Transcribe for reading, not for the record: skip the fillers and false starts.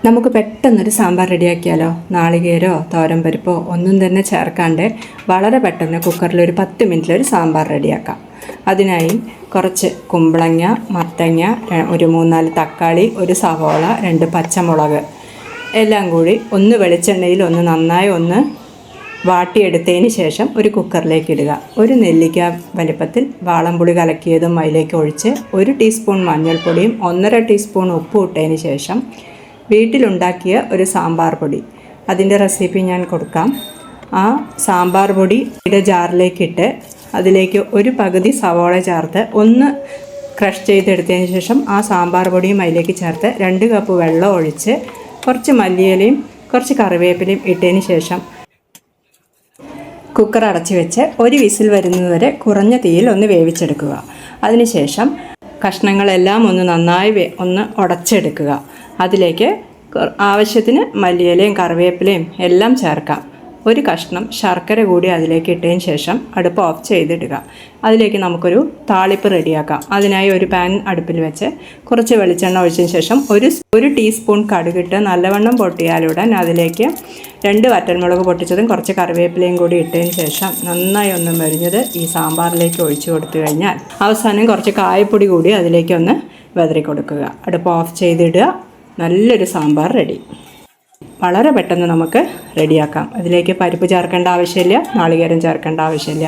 നമുക്ക് പെട്ടെന്നൊരു സാമ്പാർ റെഡിയാക്കിയാലോ? നാളികേരോ തോരൻപരിപ്പോ ഒന്നും തന്നെ ചേർക്കാണ്ട് വളരെ പെട്ടെന്ന് കുക്കറിൽ ഒരു 10 മിനിറ്റിലൊരു സാമ്പാർ റെഡിയാക്കാം. അതിനായി കുറച്ച് കുമ്പളങ്ങ, മത്തങ്ങ, ഒരു 3-4 തക്കാളി, ഒരു സവോള, 2 പച്ചമുളക് എല്ലാം കൂടി ഒന്ന് വെളിച്ചെണ്ണയിൽ നന്നായി വാട്ടിയെടുത്തതിന് ശേഷം ഒരു കുക്കറിലേക്ക് ഇടുക. ഒരു നെല്ലിക്ക വലിപ്പത്തിൽ വാളംപുളി കലക്കിയതും അതിലേക്ക് ഒഴിച്ച് 1 ടീസ്പൂൺ മഞ്ഞൾപ്പൊടിയും 1.5 ടീസ്പൂൺ ഉപ്പും ഇട്ടതിന് ശേഷം വീട്ടിലുണ്ടാക്കിയ ഒരു സാമ്പാർ പൊടി, അതിൻ്റെ റെസിപ്പി ഞാൻ കൊടുക്കാം. ആ സാമ്പാർ പൊടി ജാറിലേക്കിട്ട് അതിലേക്ക് ഒരു പകുതി സവോള ചേർത്ത് ഒന്ന് ക്രഷ് ചെയ്തെടുത്തതിന് ശേഷം ആ സാമ്പാർ പൊടിയും അതിലേക്ക് ചേർത്ത് 2 കപ്പ് വെള്ളം ഒഴിച്ച് കുറച്ച് മല്ലിയിലയും കുറച്ച് കറിവേപ്പിലയും ഇട്ടതിന് ശേഷം കുക്കർ അടച്ച് വെച്ച് ഒരു വിസിൽ വരുന്നതുവരെ കുറഞ്ഞ തീയിൽ വേവിച്ചെടുക്കുക. അതിനുശേഷം കഷ്ണങ്ങളെല്ലാം നന്നായി ഉടച്ചെടുക്കുക. അതിലേക്ക് ആവശ്യത്തിന് മല്ലിയിലയും കറിവേപ്പിലയും എല്ലാം ചേർക്കാം. ഒരു കഷ്ണം ശർക്കര കൂടി അതിലേക്ക് ഇട്ടതിന് ശേഷം അടുപ്പ് ഓഫ് ചെയ്തിടുക. അതിലേക്ക് നമുക്കൊരു താളിപ്പ് റെഡിയാക്കാം. അതിനായി ഒരു പാൻ അടുപ്പിൽ വെച്ച് കുറച്ച് വെളിച്ചെണ്ണ ഒഴിച്ചതിന് ശേഷം ഒരു ടീസ്പൂൺ കടുകിട്ട് നല്ലവണ്ണം പൊട്ടിയാലുടൻ അതിലേക്ക് 2 വറ്റൽമുളക് പൊട്ടിച്ചതും കുറച്ച് കറിവേപ്പിലയും കൂടി ഇട്ടതിന് ശേഷം നന്നായി മൊരിഞ്ഞത് ഈ സാമ്പാറിലേക്ക് ഒഴിച്ചു കൊടുത്തു കഴിഞ്ഞാൽ അവസാനം കുറച്ച് കായപ്പൊടി കൂടി അതിലേക്ക് വിതറി കൊടുക്കുക. അടുപ്പ് ഓഫ് ചെയ്തിടുക. നല്ലൊരു സാമ്പാർ റെഡി. വളരെ പെട്ടെന്ന് നമുക്ക് റെഡിയാക്കാം. അതിലേക്ക് പരിപ്പ് ചേർക്കേണ്ട ആവശ്യമില്ല, നാളികേരം ചേർക്കേണ്ട ആവശ്യമില്ല.